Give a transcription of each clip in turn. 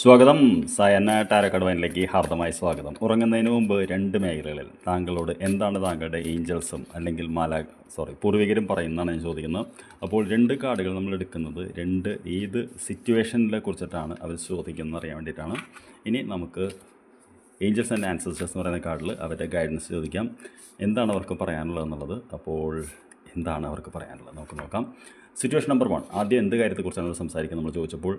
സ്വാഗതം. സയന ടാരക്കടവനിലേക്ക് ഹാർദമായ സ്വാഗതം. ഉറങ്ങുന്നതിന് മുമ്പ് 2 മേഖലകളിൽ താങ്കളോട് എന്താണ് താങ്കളുടെ ഏഞ്ചൽസും അല്ലെങ്കിൽ പൂർവികരും പറയുന്നതാണ് ഞാൻ ചോദിക്കുന്നത്. അപ്പോൾ 2 കാർഡുകൾ നമ്മൾ എടുക്കുന്നത് ഏത് സിറ്റുവേഷനിലെ കുറിച്ചിട്ടാണ് അവർ ചോദിക്കുന്നത് അറിയാൻ വേണ്ടിയിട്ടാണ്. ഇനി നമുക്ക് ഏഞ്ചൽസ് ആൻഡ് ആൻസസ്റ്റേഴ്സ് എന്ന് പറയുന്ന കാർഡിൽ അവരുടെ ഗൈഡൻസ് ചോദിക്കാം. എന്താണ് അവർക്ക് പറയാനുള്ളത് എന്നുള്ളത്. അപ്പോൾ എന്താണ് അവർക്ക് പറയാനുള്ളത് നമുക്ക് നോക്കാം. Situation number 1. ആദ്യം എന്ത് കാര്യത്തെക്കുറിച്ചാണ് സംസാരിക്കുന്നത് നമ്മൾ ചോദിച്ചപ്പോൾ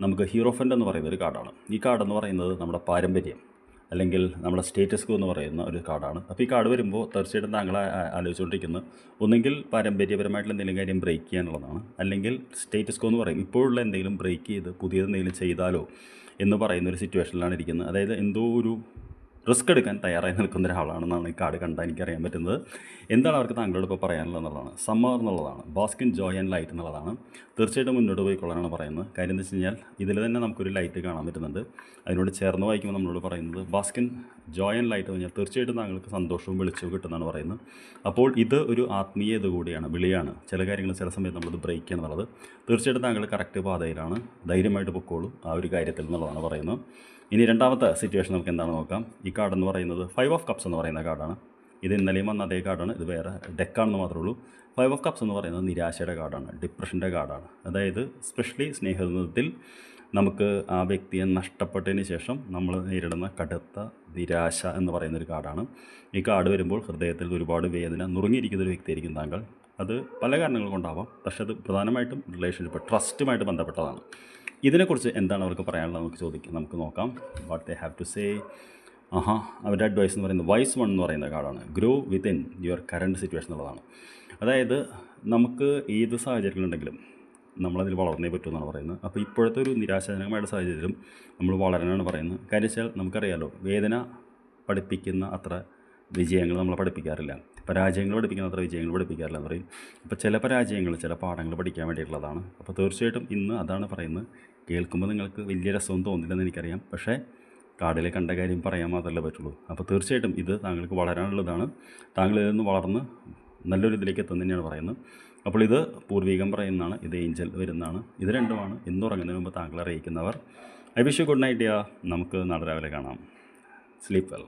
നമുക്ക് ഹീറോഫൻ്റ് എന്ന് പറയുന്ന ഒരു കാർഡാണ്. ഈ കാർഡെന്ന് പറയുന്നത് നമ്മുടെ പാരമ്പര്യം അല്ലെങ്കിൽ നമ്മുടെ സ്റ്റേറ്റസ് കോ എന്ന് പറയുന്ന ഒരു കാർഡാണ്. അപ്പോൾ ഈ കാർഡ് വരുമ്പോൾ തീർച്ചയായിട്ടും താങ്കൾ ആലോചിച്ചുകൊണ്ടിരിക്കുന്നത് ഒന്നെങ്കിൽ പാരമ്പര്യപരമായിട്ടുള്ള എന്തെങ്കിലും കാര്യം ബ്രേക്ക് ചെയ്യാനുള്ളതാണ്, അല്ലെങ്കിൽ സ്റ്റേറ്റസ് കോ എന്ന് പറയും ഇപ്പോഴുള്ള എന്തെങ്കിലും ബ്രേക്ക് ചെയ്ത് പുതിയതെന്തെങ്കിലും ചെയ്താലോ എന്ന് പറയുന്ന ഒരു സിറ്റുവേഷനിലാണ് ഇരിക്കുന്നത്. അതായത് എന്തോ ഒരു റിസ്ക് എടുക്കാൻ തയ്യാറായി നിൽക്കുന്ന ഒരാളാണെന്നാണ് ഈ കാർഡ് കണ്ടാൽ എനിക്കറിയാൻ പറ്റുന്നത്. എന്താണ് അവർക്ക് താങ്കളോട് ഇപ്പോൾ പറയാനുള്ളത് എന്നുള്ളതാണ്. സമ്മർ എന്നുള്ളതാണ്, bask in Joy and light എന്നുള്ളതാണ്. തീർച്ചയായിട്ടും മുന്നോട്ട് പോയിക്കൊള്ളാനാണ് പറയുന്നത്. കാര്യം എന്ന് വെച്ച് കഴിഞ്ഞാൽ ഇതിൽ തന്നെ നമുക്കൊരു ലൈറ്റ് കാണാൻ പറ്റുന്നുണ്ട്. അതിനോട് ചേർന്ന് വായിക്കുമ്പോൾ നമ്മളോട് പറയുന്നത് bask in Joy and light എന്ന് പറഞ്ഞാൽ തീർച്ചയായിട്ടും താങ്കൾക്ക് സന്തോഷവും വെളിച്ചവും കിട്ടുന്നതാണ് പറയുന്നത്. അപ്പോൾ ഇത് ഒരു ആത്മീയത കൂടിയാണ്, വിളിയാണ്. ചില കാര്യങ്ങൾ ചില സമയത്ത് നമ്മളത് ബ്രേക്ക് ചെയ്യണം എന്നുള്ളത്. തീർച്ചയായിട്ടും താങ്കൾ കറക്റ്റ് പാതയിലാണ്, ധൈര്യമായിട്ട് പൊക്കോളൂ ആ ഒരു കാര്യത്തിൽ എന്നുള്ളതാണ് പറയുന്നത്. ഇനി രണ്ടാമത്തെ സിറ്റുവേഷൻ നമുക്ക് എന്താണ് നോക്കാം. ഈ കാർഡ് എന്ന് പറയുന്നത് 5 ഓഫ് കപ്സ് എന്ന് പറയുന്ന കാർഡാണ്. ഇത് ഇന്നലെയും വന്ന അതേ കാർഡാണ്, ഇത് വേറെ ഡെക്കാണെന്ന് മാത്രമേ ഉള്ളൂ. 5 ഓഫ് കപ്സ് എന്ന് പറയുന്നത് നിരാശയുടെ കാർഡാണ്, ഡിപ്രഷൻ്റെ കാർഡാണ്. അതായത് സ്പെഷ്യലി സ്നേഹബന്ധത്തിൽ നമുക്ക് ആ വ്യക്തിയെ നഷ്ടപ്പെട്ടതിന് ശേഷം നമ്മൾ നേരിടുന്ന കടുത്ത നിരാശ എന്ന് പറയുന്നൊരു കാർഡാണ്. ഈ കാർഡ് വരുമ്പോൾ ഹൃദയത്തിൽ ഒരുപാട് വേദന നുറുങ്ങിയിരിക്കുന്ന ഒരു വ്യക്തിയായിരിക്കും താങ്കൾ. അത് പല കാരണങ്ങൾ കൊണ്ടാവാം, പക്ഷേ അത് പ്രധാനമായിട്ടും റിലേഷൻഷിപ്പ് ട്രസ്റ്റുമായിട്ട് ബന്ധപ്പെട്ടതാണ്. ഇതിനെക്കുറിച്ച് എന്താണ് അവർക്ക് പറയാനുള്ളത് നമുക്ക് നോക്കാം. What they have to say. അവരുടെ അഡ്വൈസ് എന്ന് പറയുന്നത് വൈസ് വൺ എന്ന് പറയുന്ന കാർഡാണ്. Grow within your current situation എന്നുള്ളതാണ്. അതായത് നമുക്ക് ഏത് സാഹചര്യങ്ങളുണ്ടെങ്കിലും നമ്മളതിൽ വളർന്നേ പറ്റുമെന്നാണ് പറയുന്നത്. അപ്പോൾ ഇപ്പോഴത്തെ ഒരു നിരാശാജനകമായിട്ട് സാഹചര്യത്തിലും നമ്മൾ വളരാനാണ് പറയുന്നത്. കാര്യം വെച്ചാൽ നമുക്കറിയാലോ, വേദന പഠിപ്പിക്കുന്ന അത്ര വിജയങ്ങൾ നമ്മളെ പഠിപ്പിക്കാറില്ല, പരാജയങ്ങൾ പഠിപ്പിക്കുന്ന അത്ര വിജയങ്ങൾ പഠിപ്പിക്കാറില്ല എന്ന് പറയും. അപ്പോൾ ചില പരാജയങ്ങൾ ചില പാഠങ്ങൾ പഠിക്കാൻ വേണ്ടിയിട്ടുള്ളതാണ്. അപ്പോൾ തീർച്ചയായിട്ടും ഇന്ന് അതാണ് പറയുന്നത്. കേൾക്കുമ്പോൾ നിങ്ങൾക്ക് വലിയ രസമൊന്നും തോന്നില്ലെന്ന് എനിക്കറിയാം, പക്ഷേ കാർഡിൽ കണ്ട കാര്യം പറയാൻ മാത്രമല്ലേ പറ്റുള്ളൂ. അപ്പോൾ തീർച്ചയായിട്ടും ഇത് താങ്കൾക്ക് വളരാനുള്ളതാണ്. താങ്കൾ ഇതിൽ നിന്ന് വളർന്ന് നല്ലൊരു ഇതിലേക്ക് എത്തുന്ന തന്നെയാണ് പറയുന്നത്. അപ്പോൾ ഇത് പൂർവികം പറയുന്നതാണ്, ഇത് ഏഞ്ചൽ വരുന്നതാണ്. ഇത് രണ്ടുമാണ് ഇന്നുറങ്ങുന്നതിന് മുമ്പ് താങ്കളെ അറിയിക്കുന്നവർ. I wish you good night. നമുക്ക് നാളെ രാവിലെ കാണാം. Sleep well.